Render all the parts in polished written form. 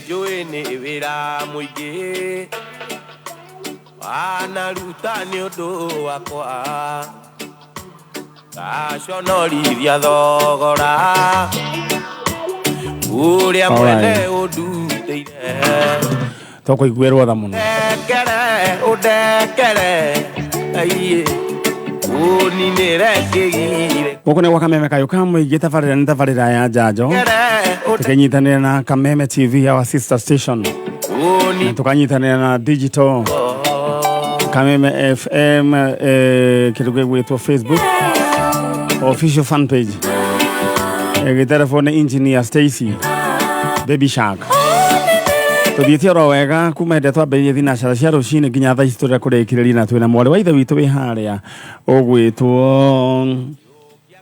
njui ni wira muingi anaruta ni undu wakwa gaconorithia thogora uria mwene unduteire toko igwerwo tha muno udekere aiye uninire kigire gukune gwa Kameme Kayo Kamwigi tabarira ya njanjo tukanyitanira na Kameme TV our sister station na tukanyitanira na digital Kameme FM kiruge gwitwo Facebook official fan page telefone engineer Stacy Baby Shark tuthiĩte oro wega kuma hĩndĩ twambĩrĩirie thinacara cia rũcinĩ nginya thaa ici tũrĩa kũrĩkĩrĩria na twĩna mwarĩ wa ithe witũ wĩ harĩa ũgwĩtwo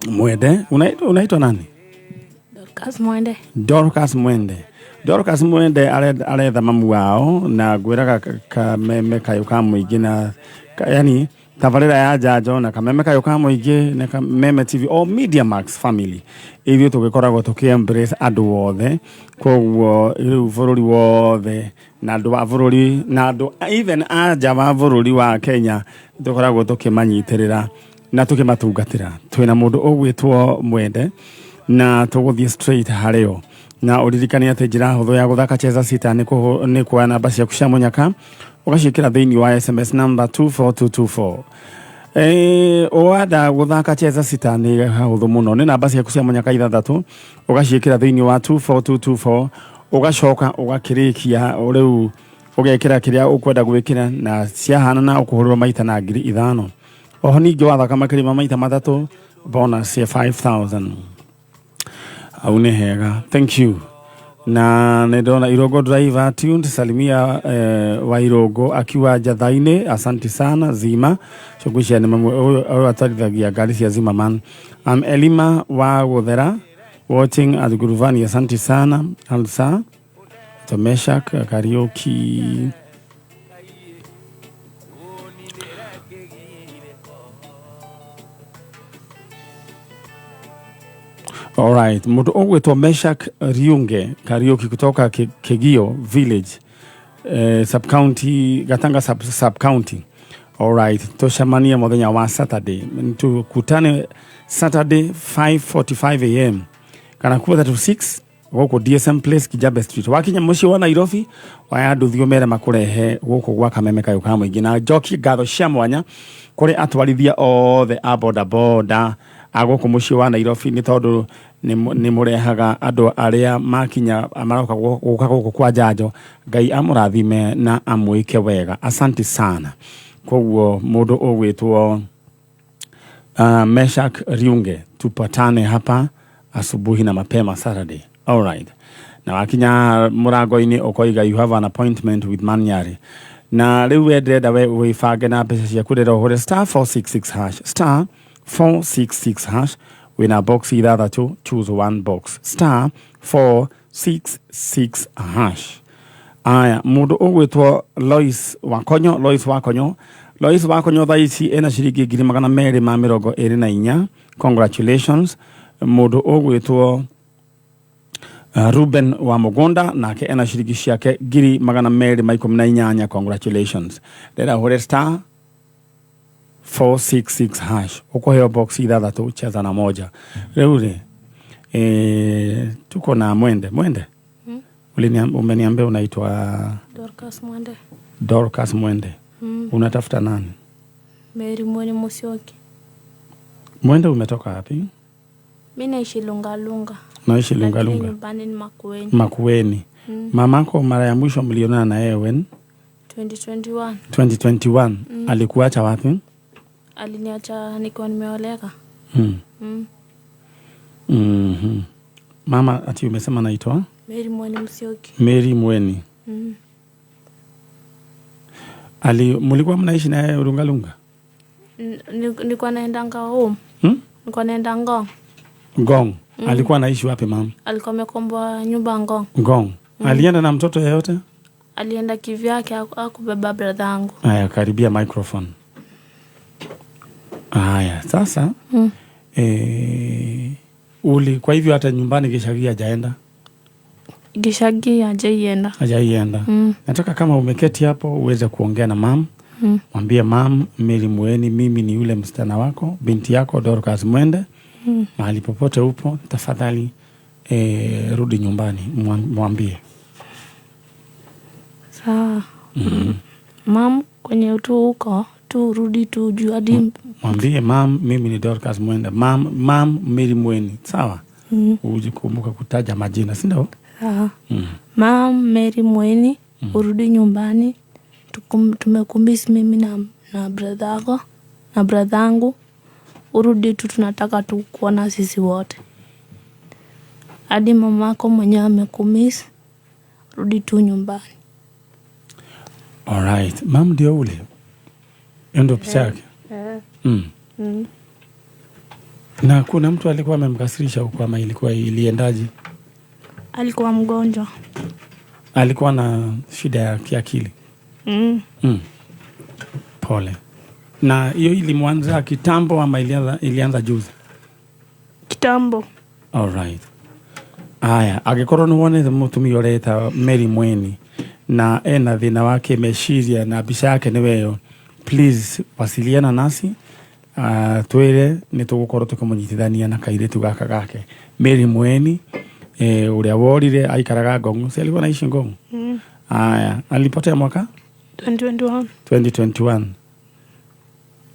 Mwende. Unaitwa nani? Dorcas Mwende aretha mamu wao na ngwĩraga Kameme Kayo Kamwigi na yani tabarĩra ya njanjo na Kameme Kayo Kamwigi na Kameme TV o Media Max family ithuĩ tũgĩkoragwo tũkĩ-embrace andũ othe koguo rĩu bũrũri wothe na andũ a bũrũri na andũ even anja wa bũrũri wa Kenya tũkoragwo tũkĩmanyitĩrĩra na tũkĩmatungatĩra twĩna mũndũ ũgwĩtwo Mwende na tũgũthiĩ straight harĩo na ũririkane atĩ njĩra hũthũ ya gũthaka cheza sita nĩ kuoya namba ciaku cia mũnyaka ũgaciĩkĩra thĩinĩ wa SMS number 24224 wada gũthaka cheza sita nĩ hũthũ mũno nĩ namba ciaku cia mũnyaka 6 ũgaciĩkĩra thĩinĩ wa 24224 ũgacoka ũgakĩrĩkia rĩu ũgekĩra kĩrĩa ũkwenda gwĩkĩra na ciahana na ũkũhũrĩrwo maita na 5,000 oho ningĩ wathaka makĩria maita 3 bonus ya 5,000 au nĩ hega. Thank you. Na nedona Irogo driver tuned salimia wa Irogo akiwa Jathaine, asante sana Zima shughulisha ni mamu atarithagia gari cia Zima man. Elima wa Gothera watching at Guruvani, asante sana Alsa Tomeshak karaoke. Alright, mtu ogwetwa Meshak Riunge karaoke kutoka Kegio village sub-county Gatanga sub-county. Alright, toshamania muthenya wa Saturday tukutane Saturday 5:45 am kana kuwa 36 goko DSM Place Kijabe Street wakinya muci wa Nairobi waya nduthio mere makurehe goko gwa Kameme Kayo Kamwigi na njoki ngatho cia mwanya kuri atwarithia othe a boda agoko muci wa Nairobi ni tondu ni murehaga andu aria makinya amaroka guka guku kwa njanjo Ngai amurathime na amwike wega. Asante sana. Koguo mundu ugwitwo Meshak Riunge tupatane hapa asubuhi na mapema Saturday. Alright. Na wakinya murango-ini ukoiga you have an appointment with Manyari. Na riu wendenda we wifange na mbeca cia kurira hore *466# *466# wina box ithathatu choose one box *466#. Aya mundu ugwitwo Lois Wakonyo thaici ena ciringi 224. Congratulations. Mundu ugwitwo Ruben wa Mugonda nake ena ciringi ciake 218. Congratulations. Dera hore *466# ukoheo box ithathatu cheza na moja. Reure tuko na Mwende umeniambia unaitwa Dorcas Mwende. Unatafuta nani? Mary Mwene Musioki. Mwende umetoka wapi? Mimi naishi Lungalunga. Naishi Lungalunga. Nyumbani ni Makueni. Mamako mara ya mwisho mlionana na yeye when? 2021. Alikuacha wapi? Aliniacha nikiwa nimeoleka. Mama ati umesema naitwa? Mary Mwene Musioki. Mary Mwene. Mulikuwa mnaishi na yeye Lungalunga? Nilikuwa naendanga home. Nilikuwa naenda Ngong. Ngong. Alikuwa anaishi wapi mama? Alikuwa amekomboa nyumba Ngong. Ngong. Alienda na mtoto yeyote? Alienda kivyake akubeba brother yangu. Aya, karibia microphone. Aya, sasa kwa hivyo hata nyumbani kishagia jaenda? Gishagi hajaienda. Hajaienda. Nataka kama umeketi hapo uweze kuongea na mam. Mwambie mam, Mary Mweni, mimi ni yule msichana wako, binti yako Dorcas Mwende. Mahali popote upo, tafadhali rudi nyumbani, mwambie. Sawa. Mam, kwenye tu huko, tu rudi tu juu hadi. Mwambie mam, mimi ni Dorcas Mwende. Mam Mary Mweni. Sawa? Ujikumbuka kutaja majina, si ndio? Sawa. Mam Mary Mweni, urudi nyumbani. Tumekumbisi mimi na brother yako na brother yangu. Urudi tu, tunataka tu kuona sisi wote. Hadi mamako mwenyewe amekumisi. Rudi tu nyumbani. Alright. Mam ndio ule. Endo picha yake. Na kuna mtu alikuwa amemkasirisha huko ama ilikuwa iliendaje? Alikuwa mgonjwa. Alikuwa na shida ya kiakili. Pole. Na hiyo ilimwanza kitambo ama ilianza juzi? Kitambo. Alright. Aya, agikorwo nuwone mutumia ureta Mary Mweni na ena thina wake meciria na bica yake ni weyo, please wasiliana nasi. Twire ni tugukorwo tukimunyitithania na kairetu gaka gake Mary Mweni, uria worire aikaraga Ngong. Si alikuwa naishi Ngong? Aya, alipotea mwaka 2021.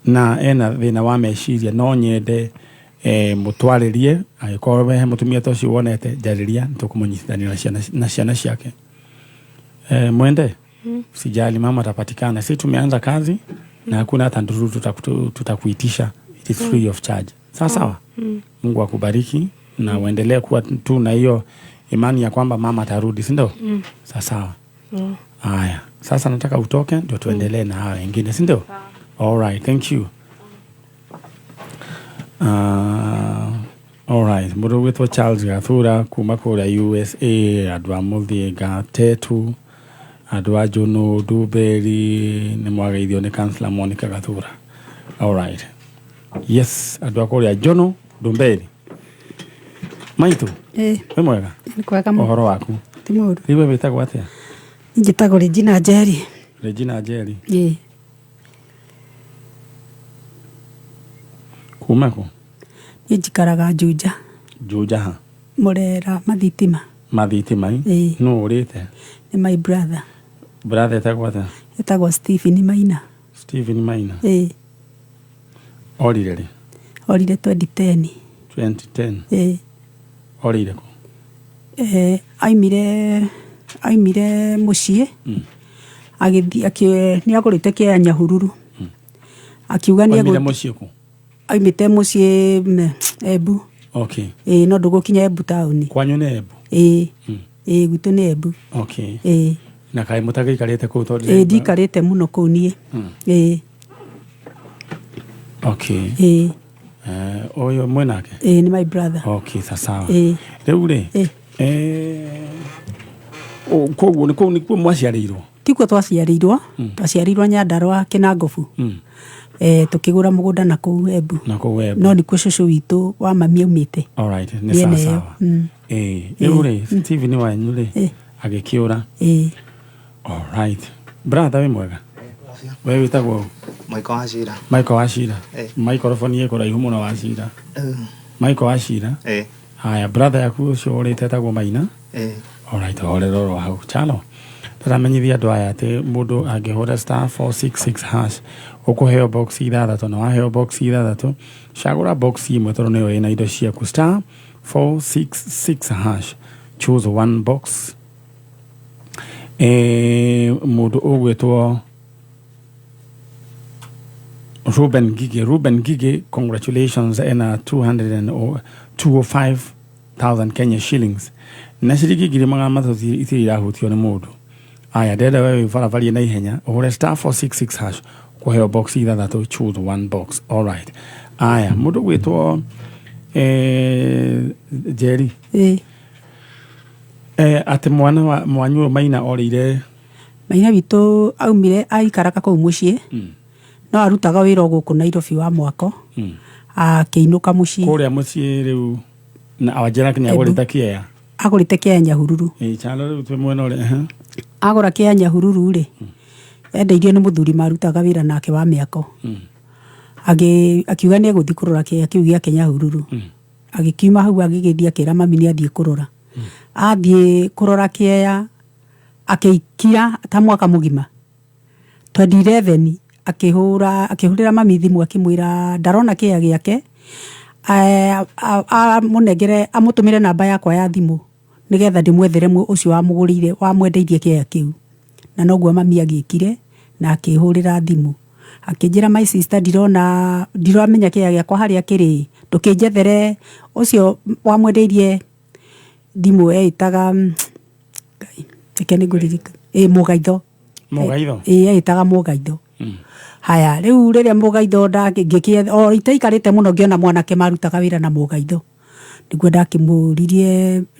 Na ena thina wa meciria, no nyende mutwaririe agikorwo we mutumia toci wonete jariria tukumunyithania na ciana ciake. Mwende, sijali mama atapatikana. Sisi tumeanza kazi na hakuna hata nduru tutakuitisha. It is free of charge. Sawa? Mungu akubariki na uendelee kuwa tu na hiyo imani ya kwamba mama atarudi, si ndio? Sawa. Haya, sasa nataka utoke ndio tuendelee na hao wengine, si ndio? All right, thank you. All right, mudo witwa Charles Gathura kuma kura USA, adwa Muthiga Tetu, adwa Jono Duberi, ni mwagaithio ni Councillor Monica Gathura. All right. Yes, adwa kura Jono Duberi. Maitu? We mwega? Ni kwega mo. Ohoro waku? Ti muru. Iwe witagwo atia? Njitagwo Regina Njeri. Regina Njeri. Ye. Kumako? Njikaraga Juja. Juja ha? Murera Mathitima. Mathitima i? No urite? Ni my brother. Brother etagwo atia? Etagwo Stephen Maina. Stephen Maina? Orire ri? Orire 2010. 2010? Orire ko? Aimire mucie. Agithi ni agurite kia Nyahururu. Akiuga ni agurite mucie ko? Aimite mucie Embu. Okay. No ndugukinya Embu town. Kwanyu ni Embu? Gutu ni Embu. Okay. Na kai mutagaikarite ku to? Ndikarite muno ku nie. Okay. Oyo mwenake? Ni my brother. Okay, sawa. Riu ri koguo ni kuo mwaciarirwo? Tikuo twaciarirwo. Twaciarirwo Nyandarua Kinangofu. Tukigura mugunda na kuu Embu. No ni kuo cucu witu wa mami aumite. All right, ni sawa. Riu ri Stephen wanyu ri agikiura? All right. Brother we mwega? We witagwo? Michael Wachira. Michael Wachira. Microphone ye kuraihu muno Wachira. Michael Wachira. Haya, brother yaku ucio urite etagwo Maina? All right, orero hau chalo. Taramenyithia andu aya ati mundu angihura *466# ukuheo box ithathatu, na waheo box ithathatu cagura box imwe tondu niyo ina indo ciaku. *466#, choose one box. Mundu ugwitwo Ruben Gige, congratulations, ena 205,000 Kenya shillings. Na shilingi ngiri magana matatu itiri irahutio ni mundu. Aya, ndenda wewe barabari na ihenya uhure *466# kuheo box ithathatu, choose one box. All right. Aya, mundu gwitwo Jerry. Ati mwana wa mwanyu Maina orire? Maina witu aumire aikaraka kuu mucie. No arutaga wira guku Nairobi wa mwako. Akiinuka mucie. Kuria mucie riu na awajera kinya gurita kia. agũrĩte kĩa Nyahururu. Chalo rĩu twĩ mwena ũrĩa. Agũra kĩa Nyahururu rĩ. Endeirio nĩ mũthuri marutaga wĩra nake wa mĩako. Akiuga nĩ egũthiĩ kũrora kĩa kĩu gĩa Nyahururu. Agĩkiuma hau agĩgĩthiĩ akĩra mami nĩ athiĩ kũrora. Athiĩ kũrora kĩa akĩikia ta mwaka mũgima. 2011 akĩhũrĩra mami thimũ akĩmwĩra ndarona kĩa gĩake. Amũnengere amũtũmĩre namba yakwa ya thimũ nĩgetha ndĩmwethere ũcio wamwendeirie kĩa kĩu. Na noguo mami agĩkire na akĩhũrĩra thimũ. Akĩnjĩra my sister ndiramenya kĩa gĩakwa harĩa kĩrĩ. Ndũkĩnjethere ũcio wamwendeirie thimũ eitaga Mũgaitho. Mũgaitho. Eitaga Mũgaitho. Haya rĩu rĩrĩa Mũgaitho itaikarĩte mũno ngĩona mwanake marutaga wĩra na Mũgaitho. Nĩguo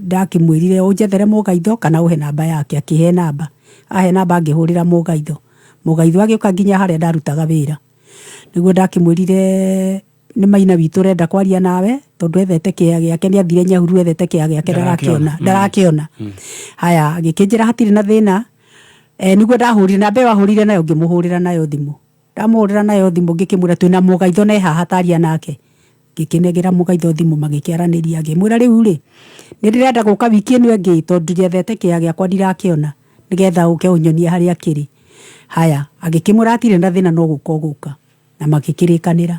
ndakĩmwĩrire ũnjethere Mũgaitho kana ũhe namba yake. Akĩhe namba. Ahe namba ngĩhũrĩra Mũgaitho. Mũgaitho agĩũka nginya harĩa ndarutaga wĩra. Nĩguo ndakĩmwĩrire nĩ Maina witũ renda kwaria nawe tondũ ethete kĩa gĩake nĩ athire Nyahururu ethete kĩa gĩake ndarakĩona. Haya agĩkĩnjĩra hatirĩ na thĩna. Nĩguo ndahũrire namba wahũrire nayo ngĩmũhũrĩra nayo thimũ. Ndamũhũrĩra nayo thimũ ngĩkĩmwĩra twĩna Mũgaitho na haha taria nake. Ngĩkĩnegera Mũgaitho thimũ magĩkĩaranĩria ngĩmwĩra rĩu rĩ nĩ ndĩrenda gũka wiki ĩno ĩngĩ tondũ ndiethete kĩa gĩakwa ndirakĩona nĩgetha ũke ũnyonie harĩa kĩrĩ. Haya agĩkĩmwĩra hatirĩ na thĩna no gũka na magĩkĩrĩkanĩra.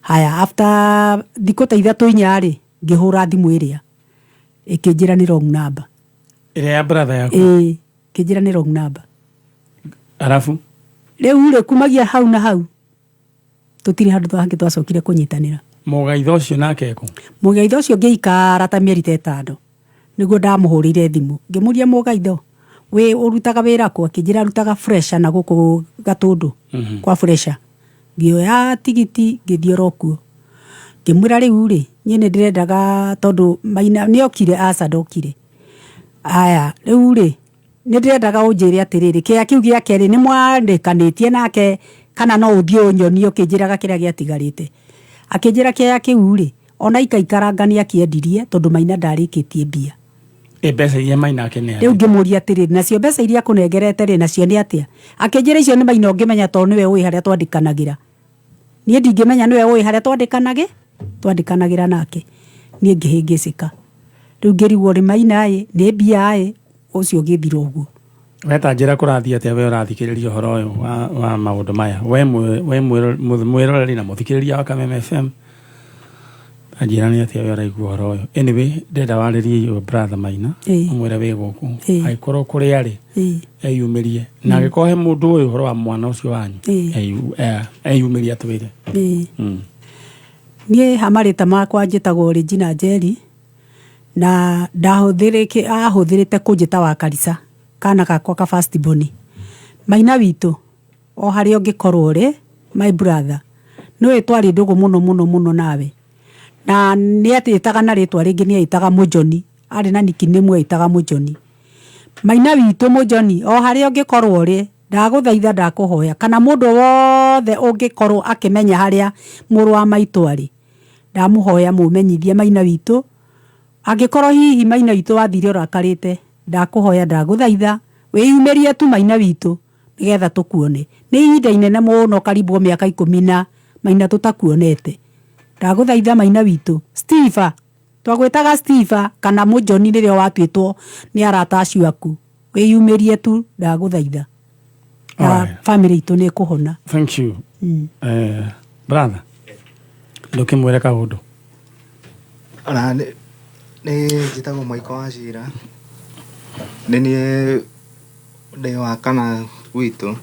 Haya after thikũ ta 3-4 rĩ ngĩhũra thimũ ĩrĩa ĩkĩnjĩra nĩ wrong number. Ĩrĩa ya brother yaku? Kĩnjĩra nĩ wrong number. Arafu rĩu rĩ kumagia hau na hau tũtirĩ handũ hangĩ twacokire kũnyitanĩra. Mũgaitho ũcio nake kũ? Mũgaitho ũcio ngĩikara ta mĩeri 5 nĩguo ndamũhũrĩire thimũ ngĩmũria Mũgaitho we ũrutaga wĩra kũ? Akĩnjĩra arutaga fresha na gũkũ Gatũndũ kwa fresha. Ngĩoya tigiti ngĩthiĩ orokuo. Ngĩmwĩra rĩu rĩ niĩ nĩ ndĩrendaga tondũ Maina nĩ okire aca ndokire. Aya rĩu rĩ nĩ ndĩrendaga ũnjĩre atĩrĩrĩ kĩa kĩu gĩake rĩ nĩ mwandĩkanĩtie nake kana no ũthiĩ ũnyonie ũkĩnjĩraga kĩrĩa gĩatigarĩte. Akĩnjĩra kĩa kĩu rĩ ona ikaikaranga nĩ akĩendirie tondũ Maina ndarĩkĩtie mbia. Mbeca iria Maina akenea. Rĩu ngĩmũria atĩrĩrĩ nacio mbeca iria akũnengerete rĩ nacio nĩ atĩa? Akĩnjĩra icio nĩ Maina ũngĩmenya tondũ nĩwe ũĩ harĩa twandĩkanagĩra. Niĩ ndingĩmenya nĩwe ũĩ harĩa twandĩkanagĩra nake. Niĩ ngĩhĩngĩcĩka. Rĩu ngĩrigwo rĩ Maina nĩ mbia ũcio ũgĩthira ũguo. Weta njĩra kũrathiĩ atĩa we ũrathikĩrĩria ũhoro ũyũ wa maũndũ maya we mwĩroreri na mũthikĩrĩria wa Kameme FM anjĩra nĩ atĩa we ũraigua ũhoro ũyũ. Anyway ndenda warĩrie your brother Maina ũmwĩre wĩ gũkũ agĩkorwo kũrĩa arĩ eyumĩrie na agĩkorwo he mũndũ ũyũ ũhoro wa mwana ũcio wanyu eyumĩrie atwĩre. Niĩ hamarĩta makwa njĩtagwo Regina Njeri na ahũthĩrĩte kũnjĩta wa Karisa kana gakwa ka first born. Maina witũ o harĩa ũngĩkorwo rĩ my brother nĩwe twarĩ ndũgũ mũno nawe na nĩ atĩtaga na rĩtwa rĩngĩ nĩ aitaga Mũjoni arĩ na niki nĩmwe aitaga Mũjoni. Maina witũ Mũjoni o harĩa ũngĩkorwo rĩ ndagũthaitha ndakũhoya kana mũndũ wothe ũngĩkorwo akĩmenya harĩa mũrũ wa maitũ arĩ ndamũhoya mũmenyithie Maina witũ. Angĩkorwo hihi Maina witũ wathire ũrakarĩte ndakũhoya ndagũthaitha wĩyumĩrie tu Maina witũ nĩgetha tũkuone. Nĩ ihinda inene mũno karibu mĩaka 10 Maina tũtakuonete. Ndagũthaitha Maina witũ. Steve twagwĩtaga Steve kana Mũjoni rĩrĩa watuĩtwo nĩ arata acio aku wĩyumĩrie tu ndagũthaitha. Family itũ nĩ kũhona. Thank you. Brother ndũkĩmwĩre kaũndũ. Nĩ njĩtagwo Maiko wa Cira. Nĩ niĩ ndĩ wa kana gwitũ.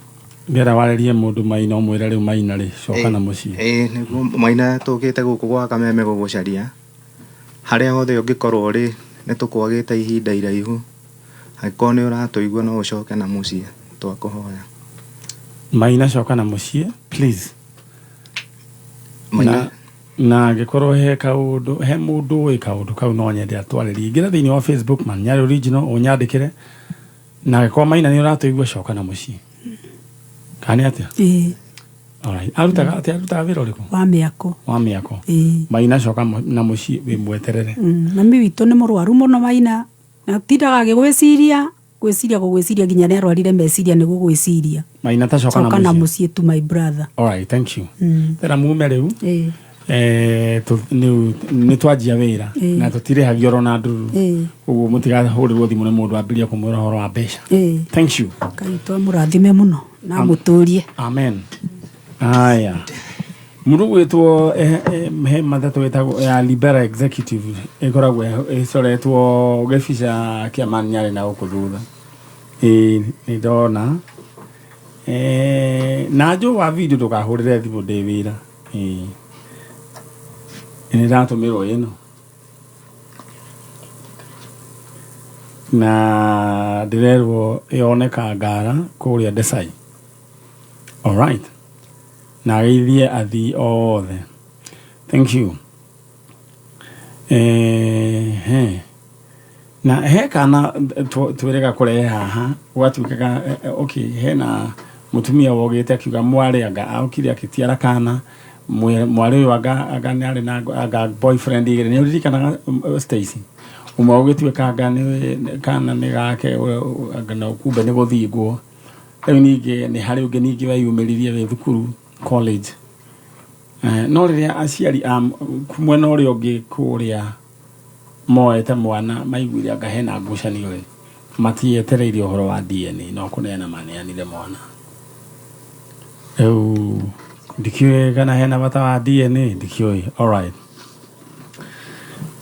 Ngera warĩrie mũndũ Maina ũmwĩre rĩu Maina rĩ coka na mũciĩ. Nĩguo Maina tũkĩte gũkũ gwa Kameme gũgũcaria. Harĩa hothe ũngĩkorwo rĩ nĩ tũkwagĩte ihinda iraihu. Angĩkorwo nĩ ũratũigua no ũcoke na mũciĩ twakũhoya. Maina coka na mũciĩ please. Na angĩkorwo he kaũndũ he mũndũ ũĩ kaũndũ kau no nyende atwarĩrie ingĩra thĩinĩ wa Facebook man Nyarĩ Original ũnyandĩkĩre na angĩkorwo Maina nĩ ũratũigua coka na mũciĩ kana atĩa? Alright. Arutaga wĩra ũrĩkũ? Wa mĩako. Maina coka na mũciĩ wĩ mweterere. Mami witũ nĩ mũrwaru mũno Maina na tindaga agĩgwĩciria gwĩciria nginya nĩ arwarire meciria nĩ gũgwĩciria Maina tacoka na mũciĩ to my brother. All right, thank you. Tera mume rĩu ĩ nĩ twanjia wĩra na tũtirĩhagio rona nduru ũguo mũtigahũrĩrwo thimũ nĩ mũndũ ambĩrĩria kũmwĩra ũhoro wa mbeca. Thank you. Ngai twamũrathime mũno na mũtũrie. Amen. Aya mũndũ gwĩtwo he mathatũ wĩtagwo ya Libera Executive ĩkoragwo ĩcoretwo gĩbica kĩa Maniarĩ na gũkũ thutha. Nĩ ndona na njũ wa video ndũkahũrĩre thimũ ndĩ wĩra. Nĩ ndatũmĩrwo ĩno na ndĩrerwo yoneka Ngara kũrĩa Desai. All right. Na geithie athi othe. Thank you. Na he kana twĩrega kũrehe haha ũgatuĩkaga okay hena mũtumia wogĩte akiuga mwari anga aukire akĩtiara kana mwari ũyũ anga nĩ arĩ na boyfriend igĩrĩ nĩ ũririkanaga Stacy ũmwe ũgĩtuĩka anga kana nĩ gake anga no kumbe nĩ gũthingwo rĩu ningĩ nĩ harĩ ũngĩ ningĩ weyumĩririe wĩ thukuru college no rĩrĩa aciari mwena ũrĩa ũngĩ kũrĩa moete mwana maiguire anga hena ngucanio rĩ matietereire ũhoro wa DNA no kũneana maneanire mwana rĩu ndikiũĩ kana hena bata wa DNA ndikiũĩ. All right.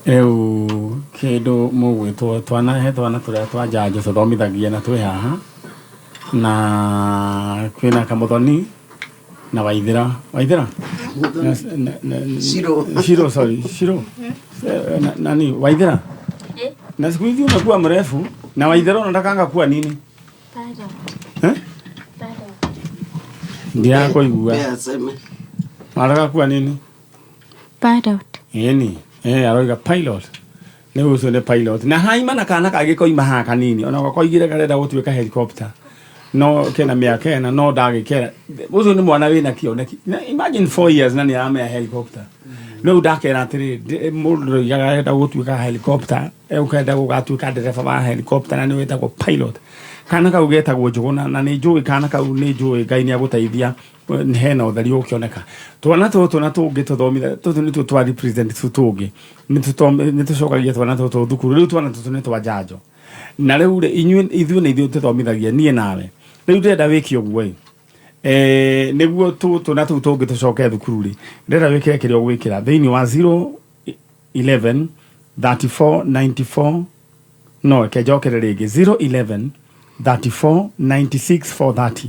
Rĩu kĩndũ mũgwĩtwo twana tũrĩa twa njanjo tũthomithagia na twĩ haha na kwĩna Kamũthoni na Waithĩra Shiro nani Waithĩra na siku hizi unakuwa mrefu na Waithĩra unataka kuwa nini? Ndia kuigua anataka kuwa nini? Pilot. Yeni aroiga pilot nĩ ũcio nĩ pilot na haimana kana kagĩkoima haha kanini ona gakoigire karenda gũtuĩka helicopter no kena mĩaka ĩna no ndagĩkera ũcio nĩ mwana wĩna kĩoneki imagine 4 years na nĩ aramenya helicopter no ndakera atĩrĩ mũndũ ũigaga arenda gũtuĩka helicopter ũkenda gũgatuĩka ndereba wa helicopter na nĩ wĩtagwo pilot kana kau getagwo Njũgũna na nĩ njũĩ kana kau nĩ njũĩ Ngai nĩ agũteithia hena ũtheri ũkĩoneka twana tũtũ na tũngĩ tũthomithia tũtũ nĩ twa represent tũtũngĩ nĩ tũcokagia twana tũtũ thukuru rĩu twana tũtũ nĩ twa njanjo na rĩu ithuĩ nĩ ithuĩ tũthomithagia niĩ nawe rĩu ndĩrenda wĩke ũguo nĩguo tũtũ na tũu tũngĩ tũcoke thukuru rĩ ndĩrenda wĩkĩre kĩrĩa ũgwĩkĩra thĩinĩ wa 011 34 94 no kejokere rĩngĩ 011 34 96 430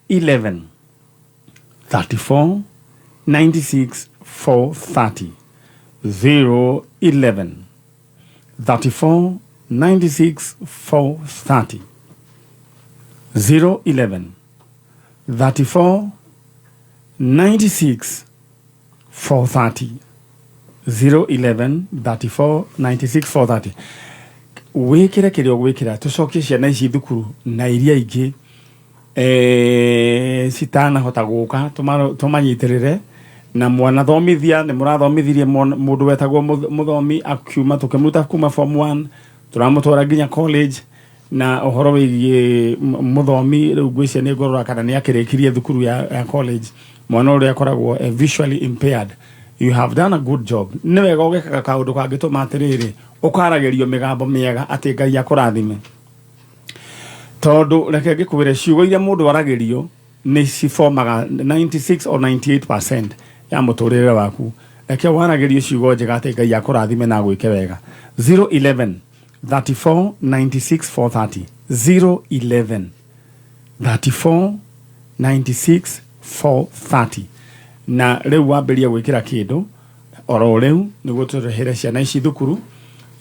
011 34 96 430 011 34 96 430 011 34 96 430 011 34 96 430 wĩkĩre kĩrĩa ũgwĩkĩra tũcokie ciana ici thukuru na iria ingĩ citanahota gũka tũmanyitĩrĩre na mwana thomithia nĩ mũrathomithirie mũndũ wetagwo mũthomi akiuma tũkĩmuta kuma form 1 tũramũtwara nginya college na ũhoro wĩgiĩ mũthomi rĩu ngwĩciria nĩ ngorora kana nĩ akĩrĩkirie thukuru ya college mwana ũrĩa akoragwo visually impaired. You have done a good job. Nĩ wega ũgekaga kaũndũ kangĩtũma atĩrĩrĩ ũkaragĩrio mĩgambo mĩega atĩ Ngai akũrathime tondũ reke ngĩkwĩre ciugo iria mũndũ aragĩrio nĩ ciformaga 96 or 98% ya mũtũrĩre waku reke waragĩrio ciugo njega atĩ Ngai akũrathime na gwĩke wega. 011 34 96 430 011 34 96 430 na rĩu wambĩrĩria gwĩkĩra kĩndũ oro rĩu nĩguo tũrehere ciana ici thukuru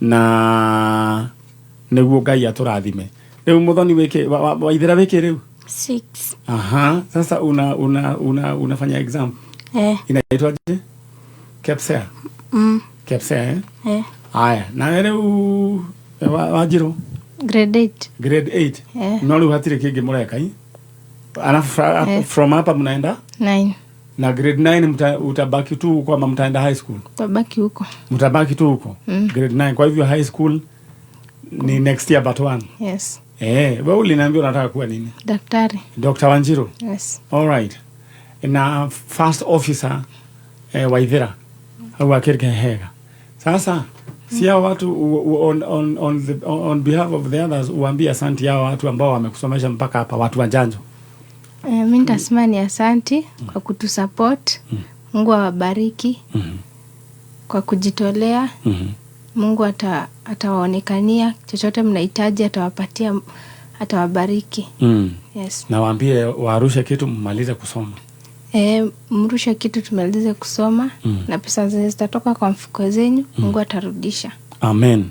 na nĩguo Ngai atũrathime. Rĩu Mũthoni Waithĩra wĩkĩ rĩu 6. Aha, sasa unafanya exam inaitwa je? KPSEA. KPSEA haya na rĩu Wanjirũ Grade 8. Grade 8 no rĩu hatirĩ kĩngĩ mũreka alafu from hapa mnaenda 9 na grade 9 utabaki tu huko ama mtaenda high school? Tabaki huko. Mtabaki tu huko. Grade 9 kwa hivyo high school Ni next year but one. Yes. Wewe uliniambia unataka kuwa nini? Daktari. Dr. Wanjiru? Yes. All right. Na first officer Waithira au akirike hega. Sasa si hao watu on behalf of the others uambie asante hao watu ambao wamekusomesha mpaka hapa, watu wa Njanjo. Mimi nitasema ni asante kwa kutusupport. Mungu awabariki. Kwa kujitolea. Mungu atawaonekania, chochote mnahitaji atawapatia, atawabariki. Yes. Na waambie warushe kitu mmalize kusoma. Mrushe kitu tumalize kusoma na pesa zitatoka kwa mfuko zenyu, Mungu atarudisha. Amen.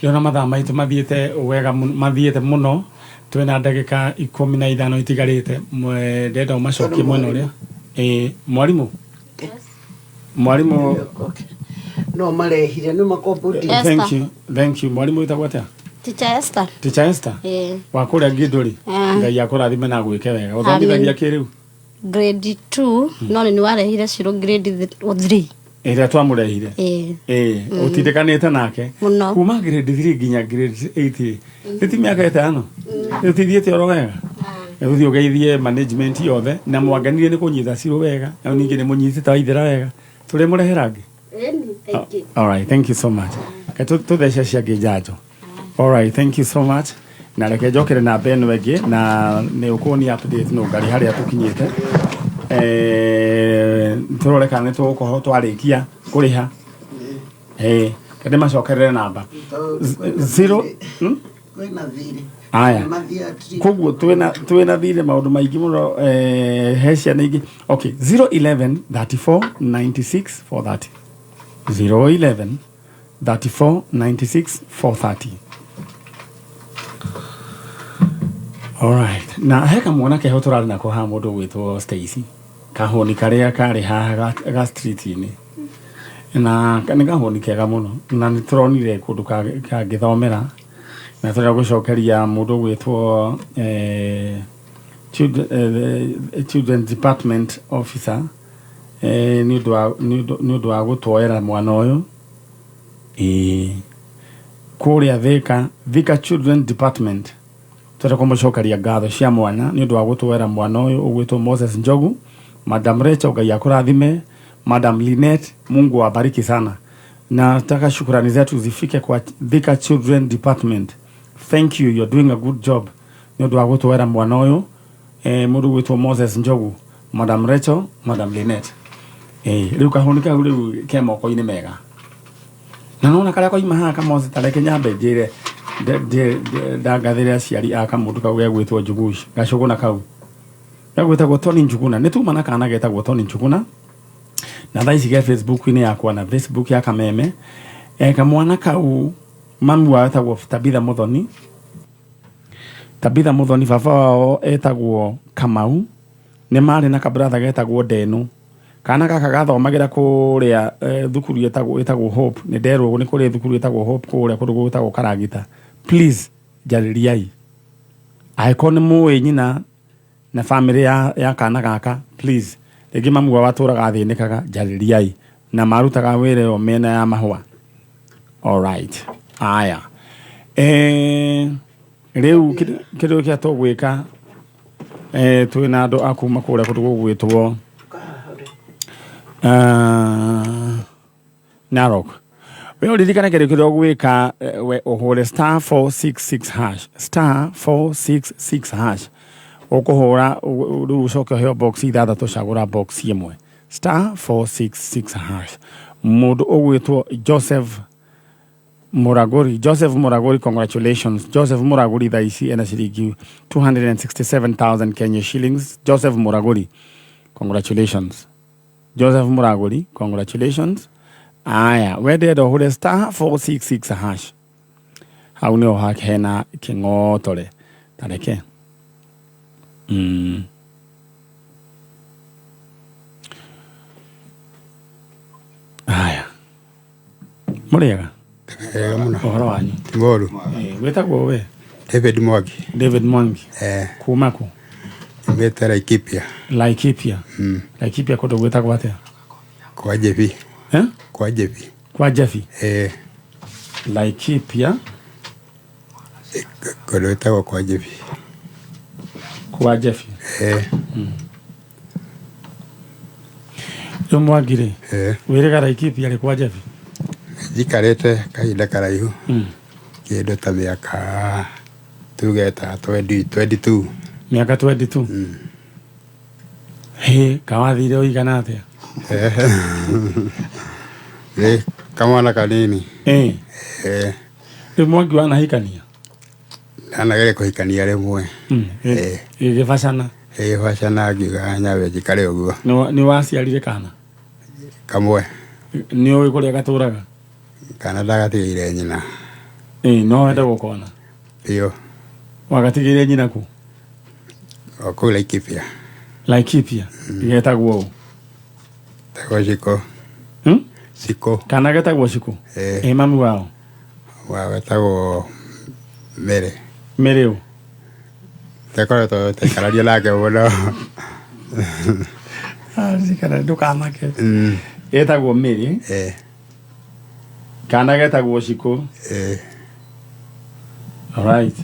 Yona mathaa maitu mathiete wega mathiete muno, twina ndagika 15 itigarite ndenda umacokie mwena uria. Mwalimu. Yes. Mwalimu. Okay. No marehire no makompuni. Thank you. Mwalimu witagwo atia? Teacher Esther. Wakuria Giduri. Ngai yakurathime na gwike wega. Uthomithagia kiriu. Grade 2 no ni warehire ciro grade 3. Ira twamurehire. Utindikanite nake. Kuma grade 3 nginya grade 8. Niti miaka 5. Utithiete oro wega. Uthi ugeithie management yothe na mwanganirie ni kunyitha ciro wega. Na ningi ni munyitite Waithira wega. Turi mureherangi. All right, thank you so much. To the shasha Njanjo. All right, thank you so much. Na reke jokere na Ben wege na ne ukoni update no ngari haria tukinyite. Turore kana tuko twarikia kuriha. Kade macokerere namba 0 kwena thiri. Aya. Kuguo twena thire maundu maingi muno hecia ningi. Okay, 011 34 96 430. 011 34 96 430. Alright. Na heka mwana ke hotorari na ko ha mundu gwitwo Stacy. Kahoni karia kari ha ga street ini. Na kaniga honi kega muno. Na nitronire kundu ka githomera. Na tora gucokeria mundu gwitwo children department officer. Ni ndo agutwera mwana uyu kuria Thika Children Department tora kumucokeria ngatho cia mwana ni ndo agutwera mwana uyu ugwitwo Moses Njogu. Madam Rachel Ngai akurathime, Madam Linet Mungu awabariki sana. Na nataka shukrani zetu zifike kwa Thika Children Department. Thank you, you're doing a good job. Ni ndo agutwera mwana uyu mundu gwitwo Moses Njogu, Madam Rachel, Madam Linet. Riu kahonika riu ke moko-ini mega. Na nona karia kwa imaha kama zitareke nyambe njire ndangathire aciari aka mundu kau gegwitwo Njugush gacuguna kau gegwitagwo Tony Njuguna ni tuma na kana getagwo Tony Njuguna na thaici ge Facebook ini yakwa na Facebook ya Kameme kamwana kau mamu etagwo Tabitha Muthoni baba wao etagwo Kamau ni mari na kabratha getagwo Denu. Kana gaka gathomagira kuria thukuru etagwo Hope ni nderwo ni kuria thukuru etagwo Hope kuria kundu gwitagwo Karagita. Please jaririai aikoni muwe nyina na family ya kana gaka, please rigi mamu waturaga athinikaga jaririai na marutaga wire o mena ya mahua. All right. Aya riu kidu kia tugwika twina andu akuma kuria kundu gwitwo Narok. We uririkana kiri kiro gwika we uhure *466 hash. *466 hash. Ukuhura ucoke heo box ithathatu cagura box imwe. *466 hash. Mundu ugwitwo Joseph Muraguri, congratulations. Joseph Muraguri thaici ena ciringi 267,000 Kenya shillings. Joseph Muraguri, congratulations. Joseph Muraguri, congratulations. Aya, wede do hure *466 hash. Haune o hake hena kingotore. Tareke. Aya. Muriega. Muna. Ohoro wanyu. Ngoru. Wetagwo we? David Mwangi. Kumako. Meta Laikipia. Laikipia kodo wetagwo atia? Kwa Jefi. Kwa Jefi. Laikipia. Kũndũ gwĩtagwo kwa Jebi. Kwa Jebi. Rĩu Mwangi rĩ, wĩrĩga Laikipia rĩ kwa Jebi? Njikarĩte kahinda karaihu. Kĩndũ ta mĩaka tuge ta 22. Mĩaka 22? Kawathire ũigana atĩa? Nĩ kamwana kanini. Rĩu Mwangi wanahikania? Ndanagere kũhikania rĩmwe. Gĩgĩbacana? Gĩgĩbacana ngiuga nyawe njikare ũguo. Nĩ waciarire kana? Kamwe. Nĩ ũĩ kũrĩa gatũraga? Kana ndagatigĩire nyina. No wende gũkona? Biũ. Wagatigĩire nyina kũ? O kũu Laikipia. Laikipia? Getagwo ũũ? Tegwo Ciko. Ciko. Kana getagwo Ciko? Mami wao? Wao etagwo Mere. Mere ũũ? Tekoretwo taikararia nake mũno. Kana ndũkamake. Etagwo Mere? Kana getagwo Ciko? Alright.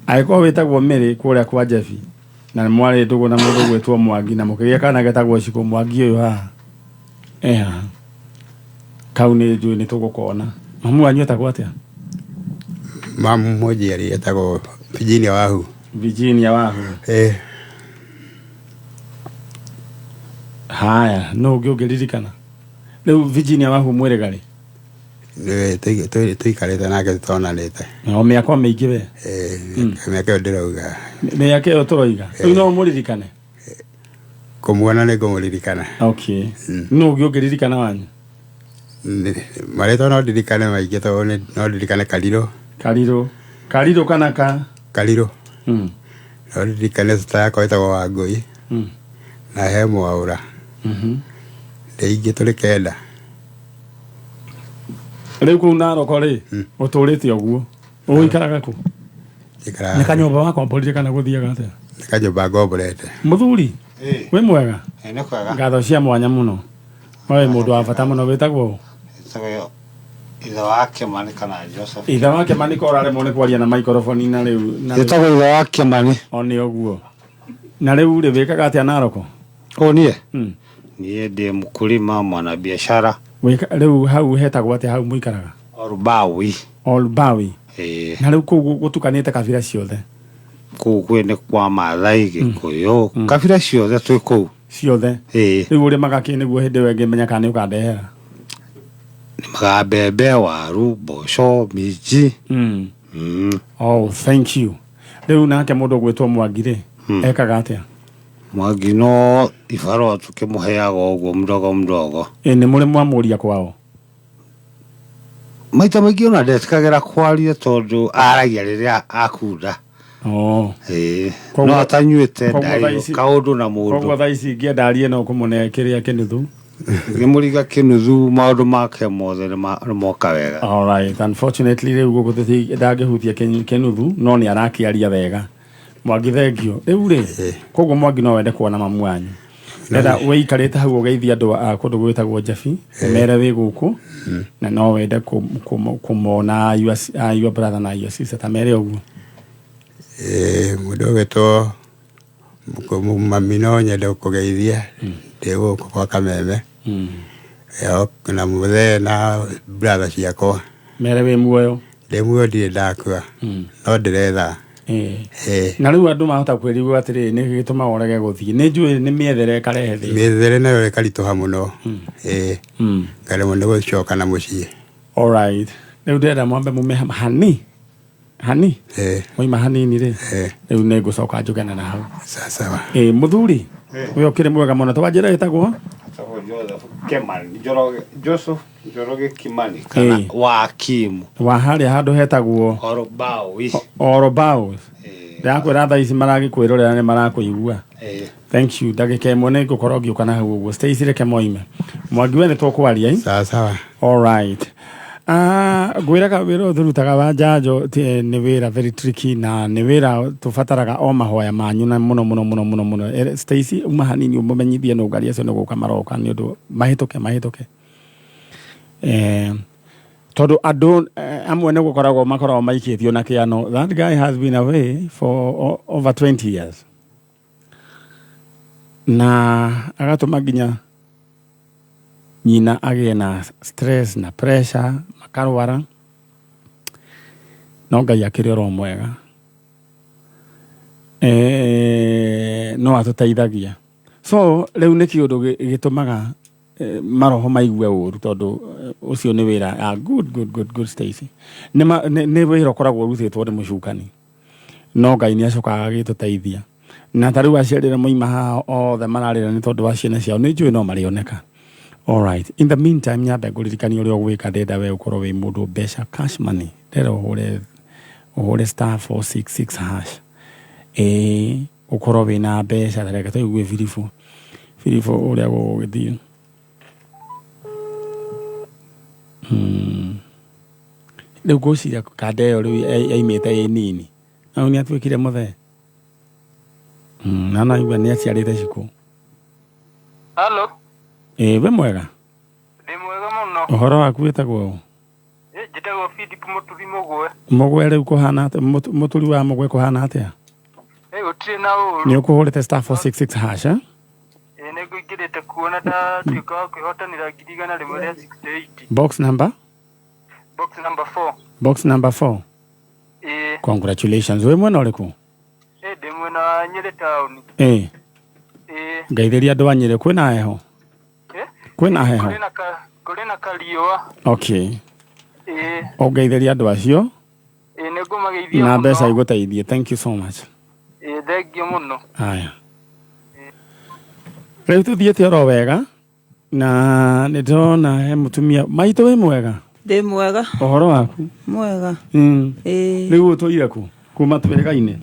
Aĩkorwo wĩtagwo Mere kũrĩa kwa Jebi na mwarĩ ndũgũ na mũndũ gwĩtwo Mwangi na mũkĩgĩa kana getagwo Ciko, Mwangi ũyũ haha haha kau nĩ njũĩ nĩ tũgũkona. Mamu wanyu etagwo atĩa? Mamu mũnjiari etagwo Virginia Wahu. Virginia Wahu. Haya, no ũngĩ ũngĩririkana? Rĩu Virginia Wahu mwĩrĩga rĩ? Tũikarĩte nake tũtonanĩte. O mĩaka mĩingĩ we? Mĩaka ĩyo ndĩrauga. Mĩaka ĩyo tũroiga? Rĩu no mũririkane? Kũmuona nĩ ngũmũririkana. Okay. No ũngĩ ũngĩririkana wanyu? Marĩtwa no ndirikane maingĩ tondũ no ndirikane Kariro. Kariro kana ka? Kariro. No ndirikane sita yakwa ĩtagwo Wangũi. Na he Mwaũra. Rĩingĩ tũrĩ kenda. Rĩu kũu Naroko rĩ, ũtũrĩte ũguo, ũikaraga kũ? Nĩ kanyũmba wakomborire kana gũthiaga atĩa? Nĩ kanyũmba ngomborete. Mũthuri, wĩ mwega? Nĩ kwega. Ngatho cia mwanya mũno. Wĩ mũndũ wa bata mũno, wĩtagwo? Wĩtagwo ithe wa Kĩmani kana Joseph. Ithe wa Kĩmani ko ũraremwo nĩ kwaria na maikoroboni na rĩu. Wĩtagwo ithe wa Kĩmani. O nĩ ũguo. Na rĩu rĩ wĩkaga atĩa Naroko? Niĩ? Niĩ ndĩ mkulima, mwana biashara. Rĩu hau hetagwo atĩa hau mũikaraga? Olbawi. Olbawi. Na rĩu kũu gũtukanĩte kabira ciothe? Kũu kwĩ kwa Maathai, Gĩkũyũ, kabira ciothe twĩ kũu. Ciothe? Rĩu ũrĩmaga kĩ nĩguo hĩndĩ ĩyo ĩngĩ menya kana nĩ ũkandehera? Nĩmaga mbembe, waru, mboco, minji. Oh, thank you. Rĩu nake mũndũ gwĩtwo Mwangi rĩ, ekaga atĩa? Mwangi no ibarũa tũkĩmũheaga ũguo mdogo. Nĩ mũrĩ mwamũria kwao? Maita maingĩ ona ndetikagĩra kwaria tondũ aragia rĩrĩa akunda. No atanyuĩte kaũndũ na mũndũ. Koguo thaa ici ingĩenda arie no kũmũne kĩrĩa kĩnuthu? Ngĩmũriga kĩnuthu, maũndũ make mothe nĩ moka wega. Alright, unfortunately rĩu gũkũ ndangĩhutia kĩnuthu no nĩ arakĩaria wega. Mwangi thengio. Rĩu rĩ, koguo Mwangi no wende kuona mamu wanyu. Nenda wĩikarĩte hau ũgeithia andũ a kũndũ gwĩtagwo Jebi, ũmere wĩ gũkũ, na no wende kũmona your brother na your sister, ta mere ũguo? Mũndũ wĩtwo mami no nyende kũgeithia, ndĩ gũkũ kwa Kameme. Na mũthee na brother ciakwa. Mere wĩ muoyo? Ndĩ muoyo ndirĩ ndakua, no ndĩretha. Na rĩu andũ mahota kwĩrigwo atĩrĩ nĩ gĩtũmaga ũrege gũthiĩ? Nĩ njũĩ nĩ mĩethere ĩkarehe thĩ. Mĩethere nayo ĩkaritũha mũno. Ngaremwo nĩ gũcoka na mũciĩ. Alright. Rĩu ndĩrenda mwambe mume hani? Moima hanini rĩ? Rĩu nĩ ngũcoka njũgana na hau. Sawa. Mũthuri, we ũkĩrĩ mwega mũno. Twanjĩra ĩtagwo? Joseph Njoroge Kimani kana wa Kimu. Wa harĩa handũ hetagwo Olbawi. Ndakwĩra thaa ici maragĩkwĩrorera nĩ marakũigua. Thank you. Ndagĩka ĩmwe nĩ ngũkorwo ngĩũka na hau ũguo. Stacy reke moime. Mwangi we nĩ tũkwaria? Sawa. Alright. Ngwĩraga wĩra ũthurutaga wa njanjo nĩ wĩra very tricky na nĩ wĩra tũbataraga o mahoya manyu na mũno. Stacy uma hanini ũmũmenyithie no ngari acio nĩ gũka maroka nĩ ũndũ mahĩtũke. Todo adon amwe ne gukoragwo makoragwo maikithio na kiano. That guy has been away for over 20 years. Na agatuma ginya nyina agie na stress na pressure makarwara no Ngai akiri ro mwega no atuteithagia. So riu ni kiundu gitumaga maroho maigue uru tondu ucio ni wira good Stacy ne wira koragwo ruthitwo ni mucukani no Ngai ni acokaga agituteithia na tariu aciarire moima ha othe mararira ni tondu wa ciana ciao ni njui no marioneka. All right, in the meantime nyambe nguririkania uria gwika ndenda we ukorwo wi mundu mbeca cash money ndera uhure star 466 hash ukorwo wina mbeca reke tuigue Filipo uria gugithio riu guciria kanda iyo riu aimite nini au ni atwikire muthe na igua ni aciarite ciku. Hello. We mwega? Ndi mwega muno. Uhoro waku witagwo? Njitagwo Philip Muturi Mugwe. Mugwe riu kuhana atia? Muturi wa Mugwe kuhana atia? Gutire na uru. Ni ukuhurite star 466 hash ni nguingirite kuona da tuika wa kwihotanira 168. Box number? Box number 4. Box number 4. Congratulations. We mwena uriku? Ndi mwena Nyeri town. Ngaitheria andu a Nyeri kwina heho? Kwina heho? Kurina kariwa. Okay. Ngaitheria andu acio? Nigumageithia na mbeca iguteithie. Thank you so much. Thank you muno. Aya. Riu tuthiete oro wega na nidona he mutumia maito we mwega? Ndi mwega. Uhoro waku? Mwega. Riu utoire ku kuma twega-ine?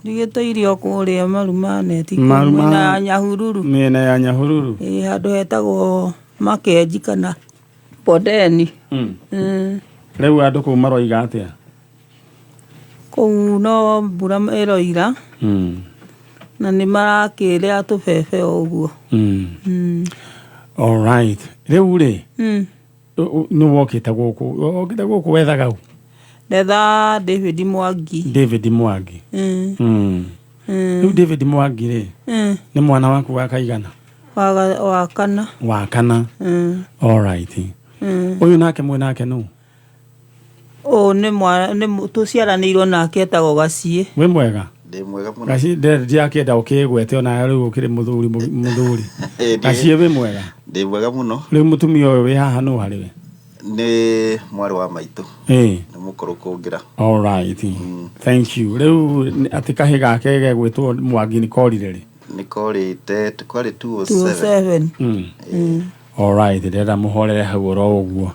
Ndigitoirio kuria Marumaneti na Nyahururu. Miena ya Nyahururu. Handu hetagwo Makenji kana Bodeni. Riu andu kuu maroiga atia? Kuu no mbura iroira. Na ni marakire atubebe uguo. All right. Riu ri ni wokite guku wethaga u? Ndetha David Mwangi. David Mwangi. Riu David Mwangi ri ni mwana waku wa kaigana? Wa kana. Wa kana. All right. Uyu nake mwenake nu? Ni mwana ni tuciaranirwo nake etagwo Gacie. We mwega? Ndi mwega muno. Gacie ndi akienda ukigwete ona riu ukiri muthuri. Gacie we mwega? Ndi mwega muno. Riu mutumia uyu wi haha nu hari we? Ni mwari wa maitu. Ni mukuru kungira. All right. Thank you. Riu atika higa kege gwitwo Mwangi ni korire ri? Ni korite twari 207. All right, ndera muhorere hau oro uguo.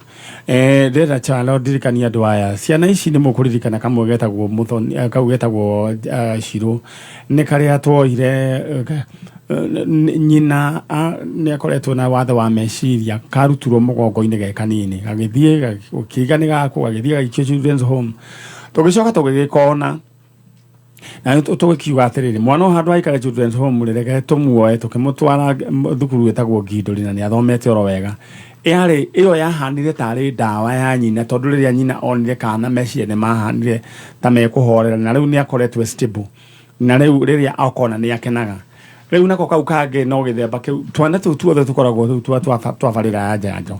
Ndera chalo dirikania andu aya ciana ici ni mukuririkana kamwe getagwo Muthoni kau getagwo Shiro ni kare atwoire nyina ni akoretwo na wathe wa meciria karuturwo mugongo-ini ge kanini agithie ukigani gako agithie gakio children's home tugicoka tugigikona na tugikiuga atiriri mwana handu aikare children's home rereke tumuoe tukimutwara thukuru wetagwo Gindori na ni athomete oro wega yari iyo yahanire tari dawa ya nyina tondu riria nyina onire kana meciria ni mahanire ta mekuhorera na riu ni akoretwe stable na riu riria akona ni akenaga riu nako kau kange no githemba kiu twana tu tuothe tukoragwo twabarira njanjo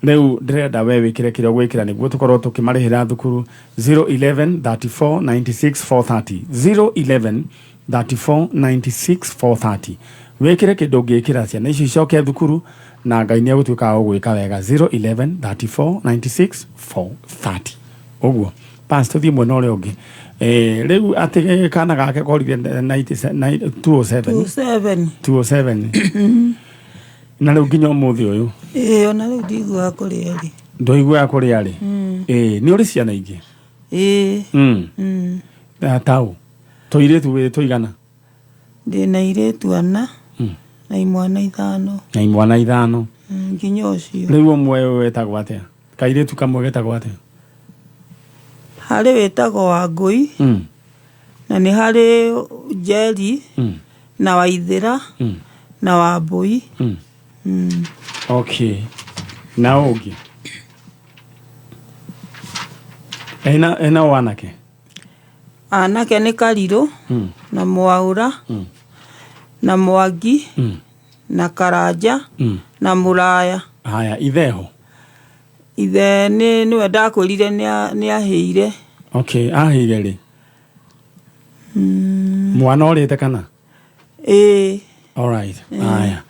riu ndirenda we wikire kirio gwikira niguo tukorwo tukimarihira thukuru 011 34 96 430 011 34 96 430 wikire kindu ngikira ciana icio icoke thukuru na Ngai ni agutwika gwika wega 011 34 96 430 uguo pastor thie mwena ule ungi riu ati kana gake korire 207 na riu nginya umuthi uyu ona riu ndigua kuria ri ndoigua kuria ri ni uri ciana ingi tau toiretu we toigana ndina iretu ana na imwana ithano nginya ucio riu umwe wetagwo atia kairetu kamwe getagwo atia hari wetagwo Wangui na ni hari Njeri na Waithira na Wambui. Okay. Na ugi Ena wanake? Anake nĩ Karirũ, na Mwaũra, na Mwangi, na Karanja, na Mũraya. Haya, itheho? Ithe niwe ndakũrire nĩ ahĩire. Okay, ahĩire rĩ? Mwana orĩte kana? Alright, haya.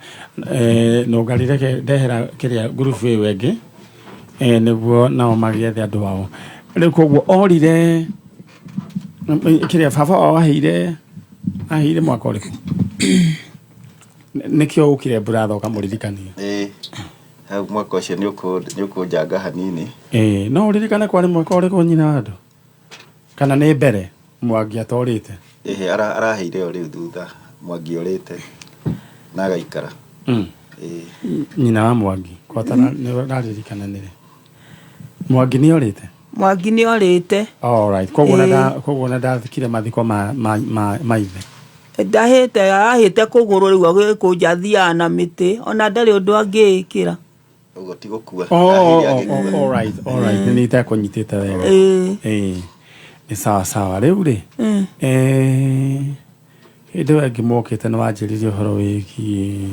Nũngarire ndehera kĩrĩa ngurubu ĩyo ĩngĩ nĩguo nao magĩethe andũ ao. Rĩu koguo orire kĩrĩa baba wao ahĩire mwaka ũrĩkũ? Nĩkĩo ũkire brother ũkamũririkania? Hau mwaka ũcio nĩ ũkũnjanga hanini. No ũririkane kwarĩ mwaka ũrĩkũ nyina wa andũ? Kana nĩ mbere Mwangi atorĩte? Arahĩire o rĩu thutha Mwangi orĩte na agaikara. Nyina wa Mwangi kwatara nĩ ũraririkana nĩrĩ? Mwangi nĩ orĩte? Mwangi nĩ orĩte. Alright, koguo na ndathikire mathiko ma ithe. Ahĩte kũgũrũ rĩu agĩkũnja thiaga na mĩtĩ, ona ndarĩ ũndũ angĩĩkĩra. Ũguo ti gũkua. Alright, nĩ itekũnyitĩte wega. Nĩ sawa rĩu rĩ. Hĩndĩ ĩyo ĩngĩ mokĩte nĩ wanjĩrĩirie ũhoro wĩgiĩ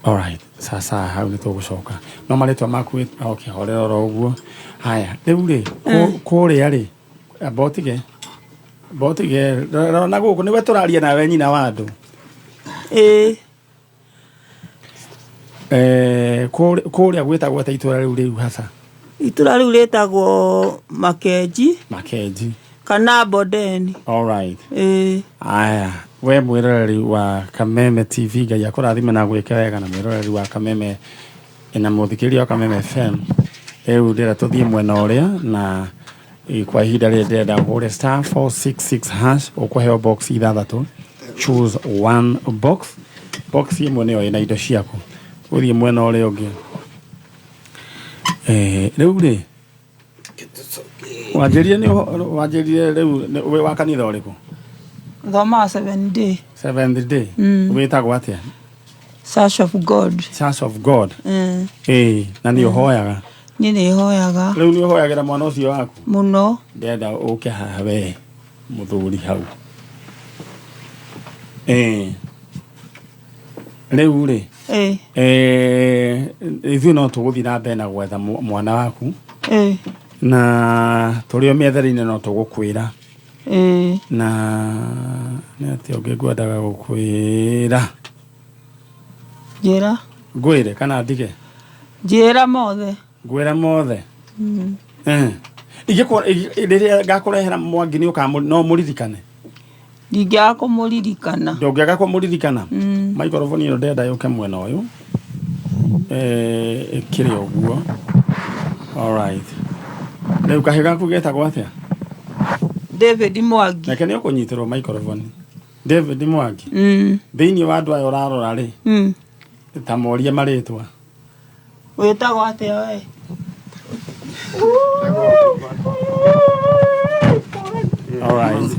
alright, sasa hau nĩ tũgũcoka. No marĩtwa maku horera oro ũguo. Haya, rĩu rĩ, kũrĩa rĩ, botige na gũkũ nĩwe tũraria nawe nyina wa andũ. Kũrĩa gwĩtagwo ta itũra rĩu hasa? Itũra rĩu rĩtagwo Makenji. Kana Bondeni. Alright. Aya, we mwĩroreri wa Kameme TV, Ngai akũrathime na gwĩke wega, na mwĩroreri wa Kameme na mũthikĩria wa Kameme FM. Rĩu ndĩra tũthiĩ mwena ũrĩa, na kwa ihinda rĩrĩ ndĩrenda ũhũre *466# ũkũheo box ithathatũ. Choose one box. Box ĩmwe nĩyo ĩna indo ciaku. Ũthiĩ mwena ũrĩa ũngĩ. Rĩu rĩ, wanjĩrire rĩu wĩ wa kanitha ũrĩkũ? Thomaga Seventh Day. Seventh Day? Wĩtagwo atĩa? Church of God. Church of God? Na nĩ ũhoyaga? Niĩ nĩ hoyaga. Rĩu nĩ ũhoyagĩra mwana ũcio waku? Mũno. Ndenda ũke haha we mũthuri hau. Rĩu rĩ, ithuĩ no tũgũthiĩ na mbere na gwetha mwana waku, na tũrĩ o mĩetheri-inĩ no tũgũkwĩra, na nĩ atĩ ũngĩ ngwendaga gũkwĩra. Njĩra. Ngwĩre kana ndige? Njĩra mothe. Ngwĩra mothe? Rĩrĩa ngakũrehera Mwangi no mũririkane? Ndingĩaga kũmũririkana. Ndũngĩaga kũmũririkana? Microphone ĩno ndenda yũke mwena ũyũ. Kĩrĩ ũguo. Alright. Rĩu kahĩ gaku getagwo atĩa? David Mwangi. Nake nĩ ũkũnyitĩrwo microphone. David Mwangi. Thĩinĩ wa andũ aya ũrarora rĩ, ta morie marĩtwa. Wĩtagwo atĩa we? Alright.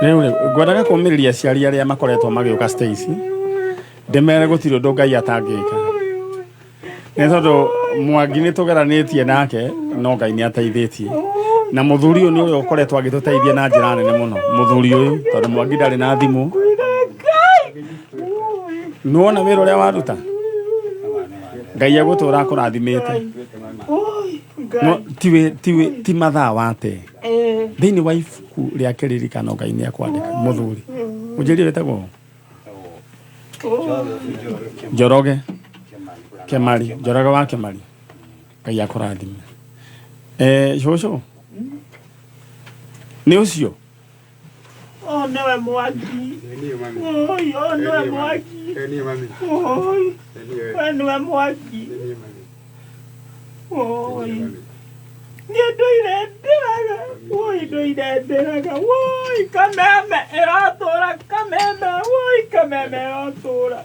Rĩu ngwendaga kũmĩrĩria aciari arĩa makoretwo magĩũka Stacy, ndĩmere gũtirĩ ũndũ Ngai atangĩka. Nĩ tondũ Mwangi nĩ tũgeranĩtie nake, no Ngai nĩ ateithĩtie. Na mũthuri ũyũ nĩ ũrĩa ũkoretwo agĩtũteithia na njĩra nene mũno. Mũthuri ũyũ, tondũ Mwangi ndarĩ na thimũ. Nĩwona wĩra ũrĩa waruta? Ngai agũtũra akũrathimĩte. Ti mathaa wate. Thĩinĩ wa ibuku rĩa kĩririkano Ngai nĩ akwandĩka mũthuri. Mũnjĩrie wĩtagwo? Njoroge Kĩmari. Njoroge wa Kĩmari. Ngai akũrathime. Cũcũ? Nĩ ũcio? Nĩwe Mwangi. Nĩwe Mwangi. Nĩwe Mwangi. Niĩ ndũire ndĩraga. Ndũire ndĩraga. Kameme ĩratũra. Kameme. Kameme ĩratũra.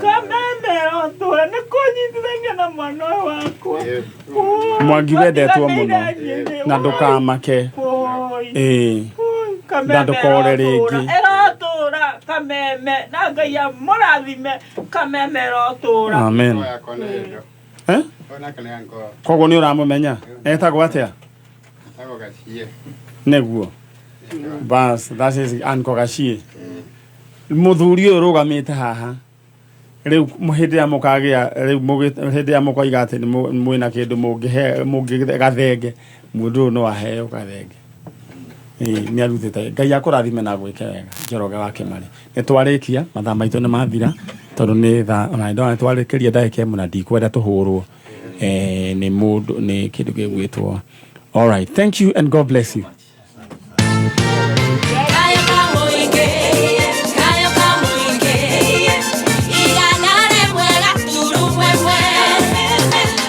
Kameme ĩratũra. Nĩ kũnyitithania na mwana ũyũ wakwa. Mwangi wendetwo mũno na ndũkamake. Na ndũkore rĩngĩ. kameme na ngai ya mũrathime kameme rotura amen koguo nĩ ũramũmenya etagwo atĩa nĩguo bas that is Anko Gachie mũthuri ũyũ ũrũgamĩte haha rĩu hĩndĩ ya mũkagĩa rĩu hĩndĩ ya mũkoiga atĩ mwĩna kĩndũ mũngĩ gathenge mũndũ ũyũ no aheo gathenge nĩ arutĩte Ngai akũrathime na gwĩke wega Njoroge wa Kĩmarĩ nĩ twarĩkia mathaa maitũ nĩ mathira tondũ nĩ thaa ona nĩ twarĩkĩria ndagĩka ĩmwe na ndikwenda tũhũrwo nĩ mũndũ nĩ kĩndũ gĩgwĩtwo all right thank you and God bless you